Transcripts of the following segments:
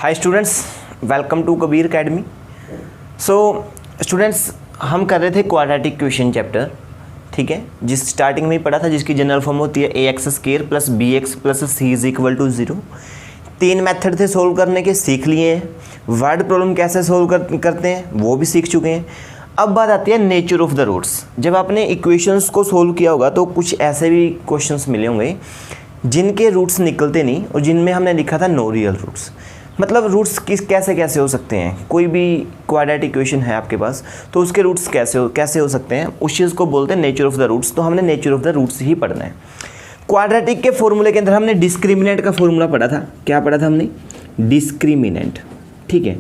Hi students, welcome to Kabir academy. So students, हम कर रहे थे क्वाड्रेटिक इक्वेशन चैप्टर, ठीक है, जिस स्टार्टिंग में ही पढ़ा था, जिसकी जनरल फॉर्म होती है A X square plus B X plus C is equal to 0। 3 method थे सोल्व करने के, सीख लिए हैं। वर्ड प्रॉब्लम कैसे सोल्व करते हैं वो भी सीख चुके हैं। अब बात आती है नेचर ऑफ द रूट्स। जब आपने इक्वेशंस को सोल्व किया होगा तो कुछ ऐसे भी क्वेश्चंस मिले होंगे जिनके रूट्स निकलते नहीं और जिनमें हमने लिखा था नो रियल रूट्स। मतलब रूट्स कैसे हो सकते हैं। कोई भी क्वाड्रेटिक इक्वेशन है आपके पास तो उसके रूट्स कैसे हो सकते हैं, उस चीज़ को बोलते हैं नेचर ऑफ द रूट्स। तो हमने नेचर ऑफ द रूट्स ही पढ़ना है। क्वाड्रेटिक के फॉर्मूले के अंदर हमने डिस्क्रिमिनेंट का फॉर्मूला पढ़ा था। क्या पढ़ा था हमने? डिस्क्रिमिनेंट, ठीक है।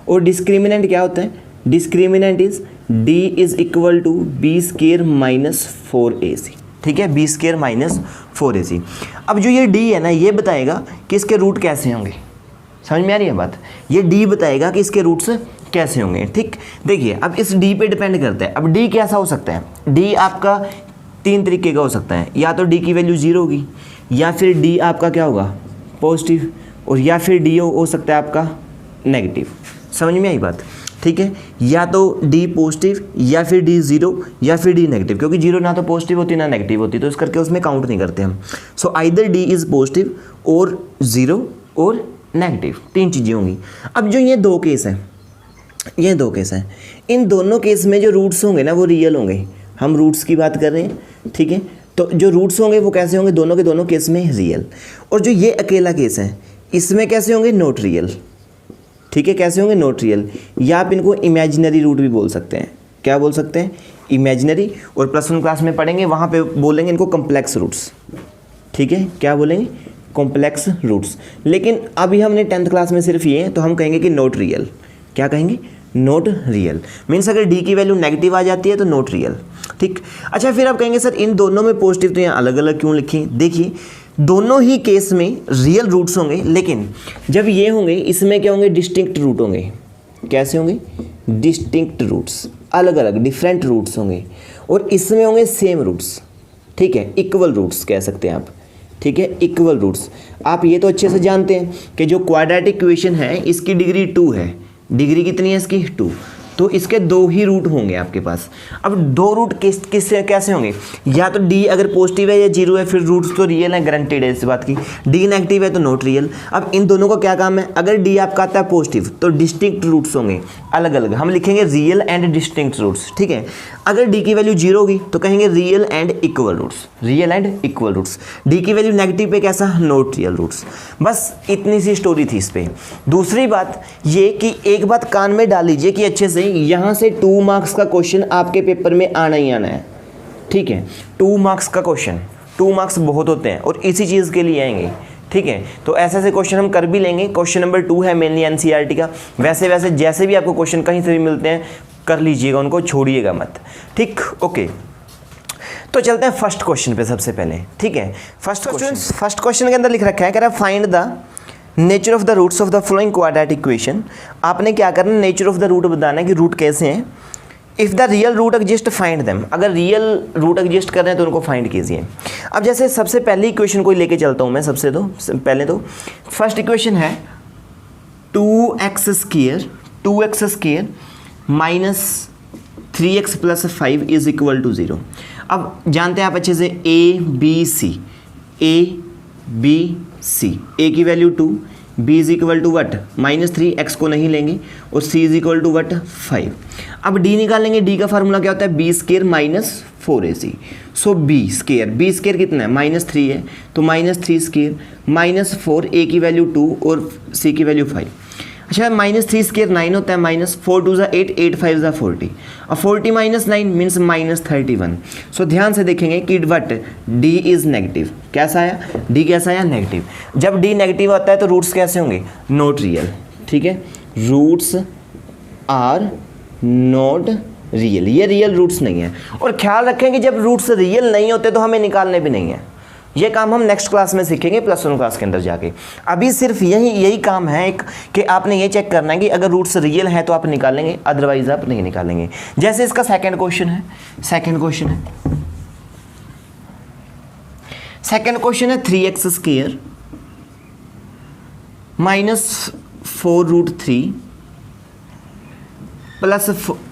और डिस्क्रिमिनेंट क्या होता है? Discriminant is D is equal to B square minus 4ac, ठीक है, बी स्क्वायर माइनस 4ac। अब जो ये डी है ना, ये बताएगा कि इसके रूट कैसे होंगे। समझ में आ रही है बात? ये डी बताएगा कि इसके रूट्स कैसे होंगे, ठीक। देखिए, अब इस डी पे डिपेंड करता है। अब डी कैसा हो सकता है? डी आपका 3 तरीके का हो सकता है। या तो डी की वैल्यू 0 होगी, या फिर डी आपका क्या होगा? पॉजिटिव, और या फिर डी हो सकता है आपका नेगेटिव। समझ में आई बात? ठीक है, या तो डी पॉजिटिव, या फिर डी 0, या फिर डी नेगेटिव। क्योंकि 0 ना तो पॉजिटिव होती ना नेगेटिव होती, तो इस करके उसमें काउंट नहीं करते हम। So either D is positive और 0 और नेगेटिव, 3 चीज़ें होंगी। अब जो ये दो केस हैं, इन दोनों केस में जो रूट्स होंगे ना वो रियल होंगे। हम रूट्स की बात कर रहे हैं, ठीक है। तो जो रूट्स होंगे वो कैसे होंगे? दोनों के दोनों केस में रियल। और जो ये अकेला केस है इसमें कैसे होंगे? नॉट रियल, ठीक है। कैसे होंगे? Not real. या आप इनको इमेजिनरी रूट भी बोल सकते हैं। क्या बोल सकते हैं? इमेजिनरी। और +1 क्लास में पढ़ेंगे, वहाँ पे बोलेंगे इनको कॉम्प्लेक्स रूट्स, ठीक है। क्या बोलेंगे? Complex roots. लेकिन अभी हमने 10th क्लास में सिर्फ ये है, तो हम कहेंगे कि नॉट रियल। क्या कहेंगे? Not real. मीन्स अगर डी की वैल्यू नेगेटिव आ जाती है तो नॉट रियल, ठीक। अच्छा, फिर आप कहेंगे सर इन दोनों में पॉजिटिव, तो यहाँ अलग अलग क्यों लिखें? देखिए, दोनों ही केस में रियल रूट्स होंगे, लेकिन जब ये होंगे इसमें क्या होंगे? डिस्टिंक्ट रूट होंगे। कैसे होंगे? डिस्टिंक्ट रूट्स, अलग अलग डिफरेंट रूट्स होंगे। और इसमें होंगे सेम रूट्स, ठीक है, इक्वल रूट्स कह सकते हैं आप, ठीक है, इक्वल रूट्स। आप ये तो अच्छे से जानते हैं कि जो क्वाड्रेटिक इक्वेशन है इसकी डिग्री 2 है। डिग्री कितनी है इसकी? 2। तो इसके 2 ही रूट होंगे आपके पास। अब 2 रूट कैसे होंगे? या तो डी अगर पॉजिटिव है या 0 है, फिर रूट्स तो रियल है, गारंटेड है इस बात की। डी नेगेटिव है तो नॉट रियल। अब इन दोनों का क्या काम है? अगर डी आपका आता है पॉजिटिव तो डिस्टिंक्ट रूट्स होंगे, अलग अलग। हम लिखेंगे रियल एंड डिस्टिंक्ट रूट्स, ठीक है। अगर डी की वैल्यू 0 होगी तो कहेंगे real and equal roots, real and equal roots. D की वैल्यू नेगेटिव पे कैसा? Not real roots. बस इतनी सी स्टोरी थी इस पे। दूसरी बात ये कि एक बात कान में डाल लीजिए कि अच्छे से, यहाँ से 2 मार्क्स का क्वेश्चन आपके पेपर में आना ही आना है, ठीक है। 2 मार्क्स का क्वेश्चन, 2 मार्क्स बहुत होते हैं और इसी चीज़ के लिए आएंगे, ठीक है। तो ऐसे क्वेश्चन हम कर भी लेंगे। क्वेश्चन नंबर 2 है मेनली एनसीईआरटी का। वैसे जैसे भी आपको क्वेश्चन कहीं से भी मिलते हैं कर लीजिएगा, उनको छोड़िएगा मत, ठीक, ओके। तो चलते हैं फर्स्ट क्वेश्चन पे सबसे पहले, ठीक है। फर्स्ट क्वेश्चन के अंदर लिख रखा है, कह रहा है find the nature of the roots of the following quadratic equation. आपने क्या करना है? नेचर ऑफ द रूट बताना है कि रूट कैसे हैं। If the real root exist find them. अगर रियल रूट एग्जिस्ट कर रहे हैं तो उनको फाइंड कीजिए। अब जैसे सबसे पहली इक्वेशन को लेके चलता हूँ मैं। सबसे तो पहले तो फर्स्ट इक्वेशन है 2x square minus 3x plus 5 is equal to 0। अब जानते हैं आप अच्छे से ए बी सी। ए की value 2, B is equal to what? -3, X को नहीं लेंगे, और C is equal to what? 5। अब डी निकालेंगे। डी का फार्मूला क्या होता है? B square minus 4ac। So B square कितना है? -3 है, तो -3 स्क्वायर -4, ए की वैल्यू 2 और सी की वैल्यू 5। अच्छा, -3 स्क्वायर 9 होता है, -4 2 8, 8 5 40। अब 40 - 9 मीन्स -31। सो ध्यान से देखेंगे कि वट डी इज़ नेगेटिव। कैसा आया? डी कैसा आया? नेगेटिव। जब डी नेगेटिव आता है तो रूट्स कैसे होंगे? नॉट रियल, ठीक है। रूट्स आर नॉट रियल, ये रियल रूट्स नहीं है। और ख्याल रखें कि जब रूट्स रियल नहीं होते तो हमें निकालने भी नहीं है। ये काम हम नेक्स्ट क्लास में सीखेंगे, +1 क्लास के अंदर जाके। अभी सिर्फ यही काम है एक, कि आपने ये चेक करना है कि अगर रूट्स रियल हैं तो आप निकालेंगे, अदरवाइज आप नहीं निकालेंगे। जैसे इसका सेकंड क्वेश्चन है 3x square minus 4√3 plus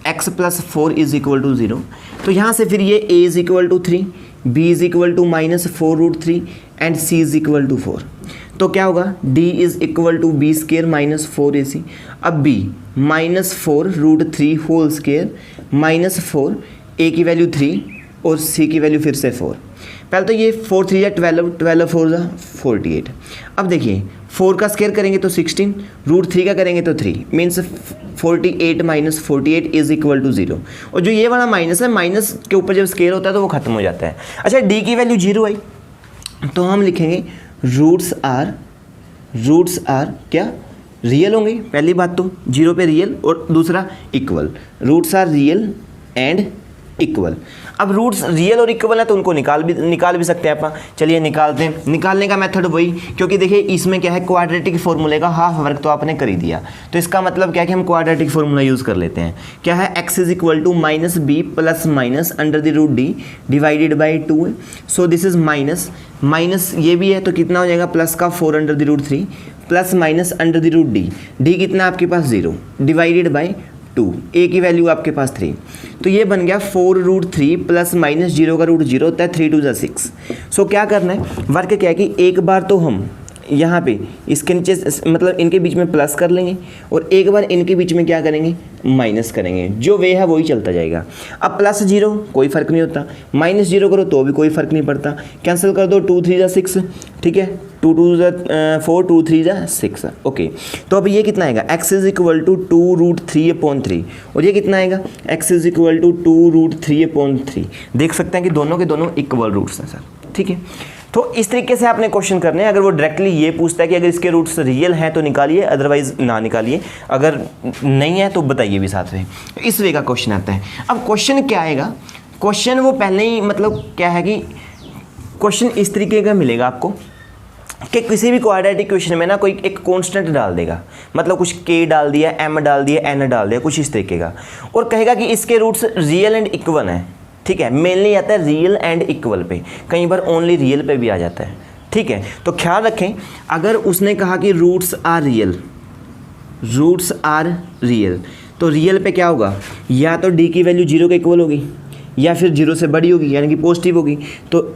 x plus 4 is equal to 0। तो यहाँ से फिर ये a is equal to 3, b is equal to -4√3 and c is equal to 4। तो क्या होगा, d is equal to B square minus 4ac। अब b -4√3 होल स्केयर -4, a की वैल्यू 3 और c की वैल्यू फिर से 4। पहले तो ये 4 3 12, 12 4 48। अब देखिए 4 का स्केयर करेंगे तो 16, √3 का करेंगे तो 3, means 48 minus 48 is equal to 0। और जो ये वाला माइनस है, माइनस के ऊपर जब स्केयर होता है तो वो खत्म हो जाता है। अच्छा, d की वैल्यू 0 आई तो हम लिखेंगे रूट्स आर क्या रियल होंगे। पहली बात तो 0 पे रियल और दूसरा equal, roots are real and equal. अब रूट्स रियल और इक्वल है तो उनको निकाल भी सकते हैं अपन। चलिए निकालते हैं। निकालने का मेथड वही, क्योंकि देखिए इसमें क्या है, क्वाड्रेटिक फार्मूले का हाफ वर्क तो आपने कर ही दिया, तो इसका मतलब क्या है कि हम क्वाड्रेटिक फार्मूला यूज़ कर लेते हैं। क्या है, x is equal to -b plus minus under the root d divided by 2। So this is minus ये भी है तो कितना हो जाएगा, प्लस का 4 under the root 3 plus minus under the root d कितना है आपके पास 0 डिवाइडेड बाई 2, a की वैल्यू आपके पास 3। तो ये बन गया 4√3 प्लस माइनस 0 का रूट 0 होता है, 3 2 6। सो क्या करना है, वर्क क्या है कि एक बार तो हम यहाँ पे इसके नीचे मतलब इनके बीच में प्लस कर लेंगे और एक बार इनके बीच में क्या करेंगे, माइनस करेंगे। जो वे है वही चलता जाएगा। अब प्लस 0 कोई फ़र्क नहीं होता, -0 करो तो भी कोई फ़र्क नहीं पड़ता, कैंसिल कर दो, 2 3 6, ठीक है, 2 2 4 2 3 6। ओके, तो अब ये कितना आएगा, x इज इक्वल टू 2√3/3 और ये कितना आएगा, x इज इक्वल टू 2√3/3। देख सकते हैं कि दोनों के दोनों इक्वल रूट्स हैं सर, ठीक है। तो इस तरीके से आपने क्वेश्चन करने हैं। अगर वो डायरेक्टली ये पूछता है कि अगर इसके रूट्स रियल हैं तो निकालिए, अदरवाइज ना निकालिए, अगर नहीं है तो बताइए भी साथ में। इस वे का क्वेश्चन आता है। अब क्वेश्चन क्या आएगा, क्वेश्चन वो पहले ही मतलब क्या है कि क्वेश्चन इस तरीके का मिलेगा आपको कि किसी भी क्वाड्रेटिक इक्वेशन में ना कोई एक कांस्टेंट डाल देगा, मतलब कुछ k डाल दिया, m डाल दिया, n डाल दिया, कुछ इस तरीके का, और कहेगा कि इसके रूट्स रियल एंड इक्वल हैं, ठीक है। मेनली आता है रियल एंड इक्वल पे, कई बार ओनली रियल पे भी आ जाता है, ठीक है। तो ख्याल रखें, अगर उसने कहा कि रूट्स आर रियल तो रियल पे क्या होगा, या तो d की वैल्यू 0 के इक्वल होगी या फिर 0 से बड़ी होगी, यानी कि पॉजिटिव होगी। तो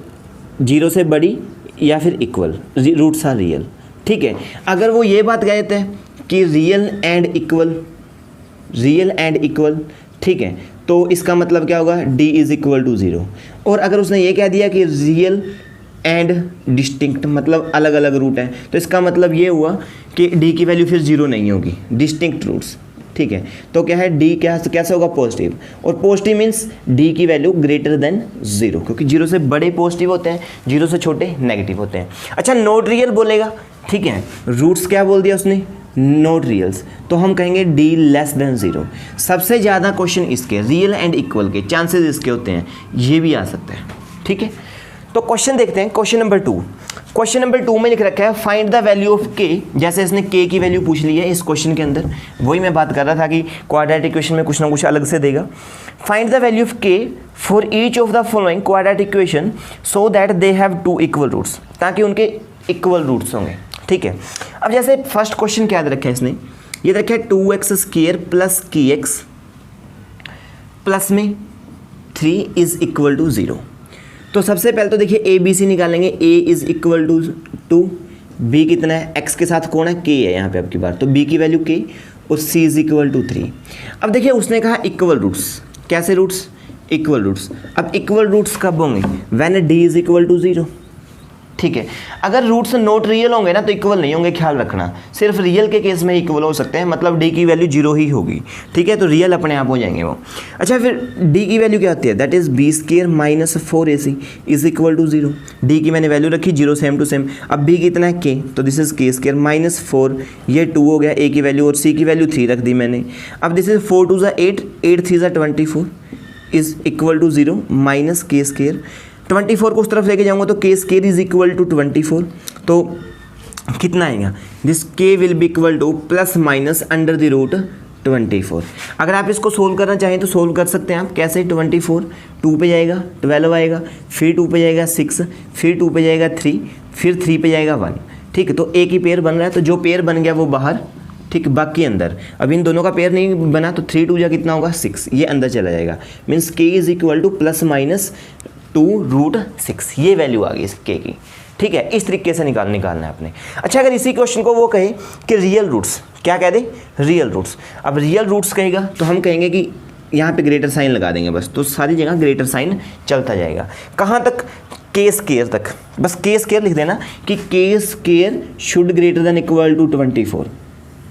0 से बड़ी या फिर इक्वल, रूट्स आर रियल, ठीक है। अगर वो ये बात कहते हैं कि रियल एंड इक्वल, ठीक है, तो इसका मतलब क्या होगा, d इज इक्वल टू 0। और अगर उसने ये कह दिया कि रियल एंड डिस्टिंक्ट, मतलब अलग अलग रूट हैं, तो इसका मतलब ये हुआ कि d की वैल्यू फिर 0 नहीं होगी, डिस्टिंक्ट रूट्स, ठीक है। तो क्या है, d कैसे होगा, पॉजिटिव, और पॉजिटिव मीन्स d की वैल्यू ग्रेटर देन 0, क्योंकि 0 से बड़े पॉजिटिव होते हैं, 0 से छोटे नेगेटिव होते हैं। अच्छा, नॉट रियल बोलेगा, ठीक है, रूट्स क्या बोल दिया उसने, नॉट रियल्स, तो हम कहेंगे d लेस देन 0। सबसे ज़्यादा क्वेश्चन इसके रियल एंड इक्वल के चांसेस इसके होते हैं, ये भी आ सकता है, ठीक है। तो क्वेश्चन देखते हैं, क्वेश्चन नंबर 2। क्वेश्चन नंबर 2 में लिख रखा है find the value of k। जैसे इसने k की वैल्यू पूछ ली है इस क्वेश्चन के अंदर, वही मैं बात कर रहा था कि क्वाड्रेटिक इक्वेशन में कुछ ना कुछ अलग से देगा। Find the value of k for each of the following quadratic equation so that they have 2 equal roots, ताकि उनके इक्वल रूट्स होंगे, ठीक है। अब जैसे फर्स्ट क्वेश्चन क्या रखा है इसने, ये रखा है 2x² प्लस kx प्लस में 3 इज इक्वल टू 0। तो सबसे पहले तो देखिए a b c निकालेंगे, a is equal to 2, b कितना है, x के साथ कौन है, k है यहाँ पे आपकी बार, तो b की वैल्यू k और c इज इक्वल टू 3। अब देखिए उसने कहा इक्वल रूट्स, कैसे रूट्स, इक्वल रूट्स। अब इक्वल रूट्स कब होंगे, when d is equal to 0, ठीक है। अगर रूट्स नॉट रियल होंगे ना तो इक्वल नहीं होंगे, ख्याल रखना, सिर्फ रियल के केस में इक्वल हो सकते हैं, मतलब d की वैल्यू 0 ही होगी, ठीक है, तो रियल अपने आप हो जाएंगे वो। अच्छा, फिर d की वैल्यू क्या होती है, that is b² minus 4ac is equal to 0। d की मैंने वैल्यू रखी 0 सेम टू सेम। अब b कितना है, k, तो दिस इज k² माइनस 4, ये 2 हो गया, a की वैल्यू, और c की वैल्यू 3 रख दी मैंने। अब this is 4 2 8, 8 3 24 is equal to 0 minus k²। 24 को उस तरफ लेके जाऊंगा तो k² इज इक्वल टू 24, तो कितना आएगा, this k will be equal to plus minus under the root 24। अगर आप इसको सोल्व करना चाहें तो सोल्व कर सकते हैं आप, कैसे, 24 2 पे जाएगा 12 आएगा, फिर 2 पे जाएगा 6, फिर 2 पे जाएगा 3, फिर 3 पे जाएगा 1, ठीक है। तो एक ही पेयर बन रहा है, तो जो पेयर बन गया वो बाहर ठीक, बाकी अंदर। अब इन दोनों का पेयर नहीं बना तो 3 2 जा कितना होगा 6, ये अंदर चला जाएगा। Means k is equal to +-2√6, ये वैल्यू आ गई इस k की। ठीक है, इस तरीके से निकालना है आपने। अच्छा, अगर इसी क्वेश्चन को वो कहे कि रियल रूट्स, क्या कह दे, रियल रूट्स। अब रियल रूट्स कहेगा तो हम कहेंगे कि यहाँ पे ग्रेटर साइन लगा देंगे बस, तो सारी जगह ग्रेटर साइन चलता जाएगा। कहाँ तक, k स्क्वायर तक, बस k स्क्वायर लिख देना कि k square should greater than equal to 24।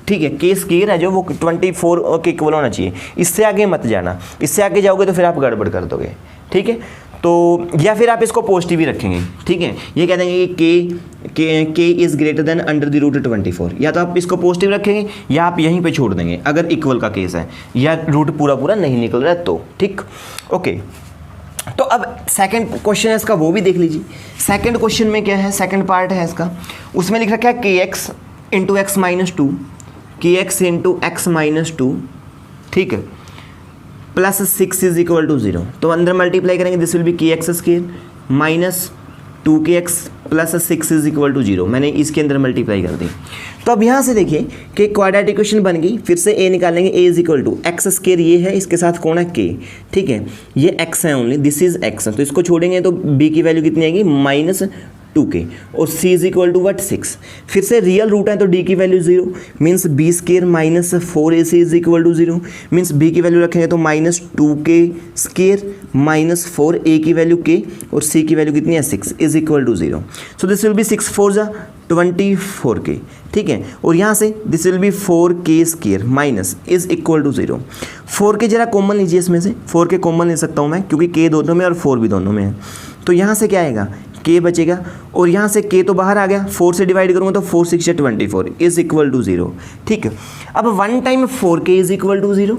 ठीक है, k स्क्वायर है जो वो 24 के इक्वल होना चाहिए, इससे आगे मत जाना, इससे आगे जाओगे तो फिर आप गड़बड़ कर दोगे। ठीक है, तो या फिर आप इसको पॉजिटिव ही रखेंगे। ठीक है, ये कह देंगे कि k इज़ ग्रेटर देन √24, या तो आप इसको पॉजिटिव रखेंगे या आप यहीं पे छोड़ देंगे अगर इक्वल का केस है, या रूट पूरा नहीं निकल रहा है तो। ठीक, ओके। तो अब सेकंड क्वेश्चन है इसका, वो भी देख लीजिए। सेकंड क्वेश्चन में क्या है, सेकंड पार्ट है इसका, उसमें लिख रखा है kx into x minus 2, kx into x minus 2, ठीक है, +6 इज इक्वल टू 0। तो अंदर मल्टीप्लाई करेंगे, this will be kx square minus 2kx plus 6 is equal to 0। मैंने इसके अंदर मल्टीप्लाई कर दी। तो अब यहाँ से देखिए कि क्वाड्रेटिक इक्वेशन बन गई। फिर से a निकालेंगे, a is equal to X square, ये है, इसके साथ कौन है k। ठीक है, ये x है ओनली, दिस इज x, तो इसको छोड़ेंगे तो b की वैल्यू कितनी आएगी -2k, और c इज इक्वल टू 6। फिर से रियल रूट है तो d की value 0, means b square minus 4ac is equal to 0, means b की वैल्यू रखेंगे तो -2k स्क्वायर माइनस 4a की वैल्यू k, और c की वैल्यू कितनी है 6 is equal to 0। So this will be 6 4 जा 24k। ठीक है, और यहाँ से this will be 4k square minus is equal to 0। 4k जरा कॉमन लीजिए, इसमें से 4k कॉमन ले सकता हूँ मैं, क्योंकि k दोनों में और 4 भी दोनों में है। तो यहाँ से क्या आएगा, k बचेगा, और यहाँ से k तो बाहर आ गया, 4 से डिवाइड करूँगा तो 4 6 24 इज इक्वल टू 0। ठीक है, अब 1 time 4k is equal to 0,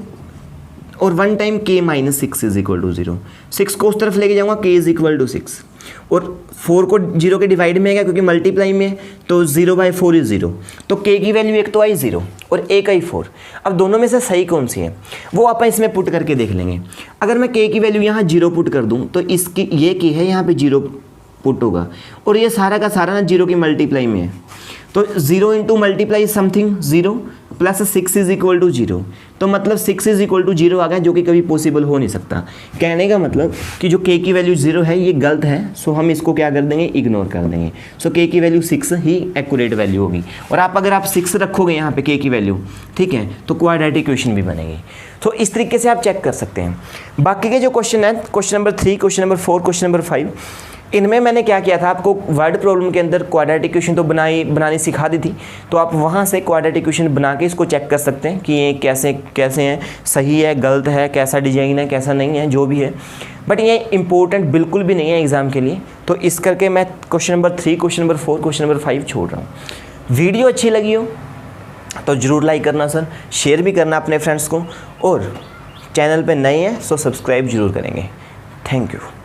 और 1 time k minus 6 is equal to 0। 6 को उस तरफ लेके जाऊँगा, k इज इक्वल टू 6, और 4 को 0 के डिवाइड में आएगा क्योंकि मल्टीप्लाई में है, तो 0/4 इज 0। तो k की वैल्यू एक तो आई 0 और एक आई 4। अब दोनों में से सही कौन सी है वो आप इसमें पुट करके देख लेंगे। अगर मैं k की वैल्यू यहाँ 0 पुट कर दूँ तो इसकी ये k है, यहाँ पे 0 पुट होगा, और ये सारा का सारा ना 0 की मल्टीप्लाई में है, तो 0 into multiply something 0 plus 6 is equal to 0। तो मतलब 6 इज इक्वल टू 0 आ गया, जो कि कभी पॉसिबल हो नहीं सकता। कहने का मतलब कि जो k की वैल्यू 0 है ये गलत है, सो हम इसको क्या कर देंगे, इग्नोर कर देंगे। सो k की वैल्यू 6 ही एक्यूरेट वैल्यू होगी। और अगर आप 6 रखोगे यहाँ पे k की वैल्यू, ठीक है, तो क्वाड्रेटिक इक्वेशन भी बनेगी। तो इस तरीके से आप चेक कर सकते हैं। बाकी के जो क्वेश्चन है, question number 3, question number 4, question number 5, इनमें मैंने क्या किया था, आपको वर्ड प्रॉब्लम के अंदर क्वाड्रेटिक इक्वेशन तो बनानी सिखा दी थी, तो आप वहाँ से क्वाड्रेटिक इक्वेशन बना के इसको चेक कर सकते हैं कि ये कैसे हैं, सही है, गलत है, कैसा डिजाइन है, कैसा नहीं है, जो भी है। बट ये इंपॉर्टेंट बिल्कुल भी नहीं है एग्ज़ाम के लिए, तो इस करके मैं question number 3, question number 4, question number 5 छोड़ रहा हूँ। वीडियो अच्छी लगी हो तो ज़रूर लाइक करना सर, शेयर भी करना अपने फ्रेंड्स को, और चैनल पर नए हैं सो सब्सक्राइब जरूर करेंगे। Thank you.